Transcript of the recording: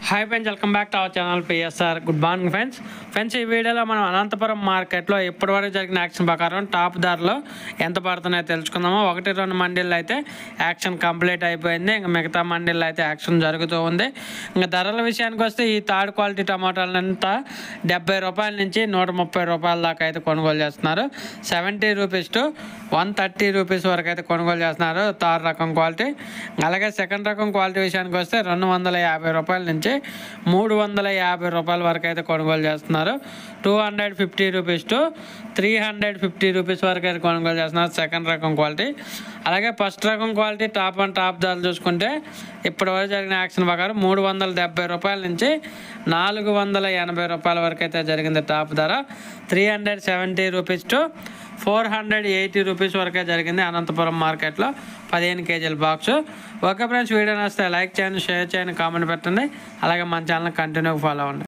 Hi friends, welcome back to our channel PSR. Good morning friends ఈ వీడియోలో మనం అనంతపురం మార్కెట్లో ఇప్పటివరకు జరిగిన యాక్షన్ ప్రకారం టాప్ ధరలో ఎంత పడుతున్నాయో తెలుసుకుందాము. 1-2 మండీల్లో అయితే యాక్షన్ కంప్లీట్ అయిపోయింది. ఇంకా మిగతా మండీల్లో అయితే యాక్షన్ జరుగుతూ ఉంది. ఇంకా ధరల విషయానికి వస్తే ఈ థర్డ్ క్వాలిటీ టమాటాలంతా 70 రూపాయల నుంచి 130 రూపాయల దాకా అయితే కొనుగోలు చేస్తున్నారు. 70 రూపీస్ టు 130 రూపీస్ వరకు అయితే కొనుగోలు చేస్తున్నారు థర్డ్ రకం క్వాలిటీ. అలాగే సెకండ్ రకం క్వాలిటీ విషయానికి వస్తే 250 రూపాయల నుంచి 350 రూపాయల వరకు అయితే కొనుగోలు చేస్తున్నారు. 250 రూపీస్ టు 350 రూపీస్ వరకు అయితే కొనుగోలు చేస్తున్నారు సెకండ్ రకం క్వాలిటీ. అలాగే ఫస్ట్ రకం క్వాలిటీ టాప్ ధరలు చూసుకుంటే ఇప్పటివరకు జరిగిన యాక్షన్ ప్రకారం 370 రూపాయల నుంచి 480 రూపాయల వరకు అయితే జరిగింది టాప్ ధర. 370 రూపీస్ టు 480 రూపీస్ వరకే జరిగింది అనంతపురం మార్కెట్లో 15 కేజీల బాక్స్. ఓకే ఫ్రెండ్స్, వీడియో నచ్చితే లైక్ చేయండి, షేర్ చేయండి, కామెంట్ పెట్టండి. అలాగే మన ఛానల్ కంటిన్యూగా ఫాలో అవ్వండి.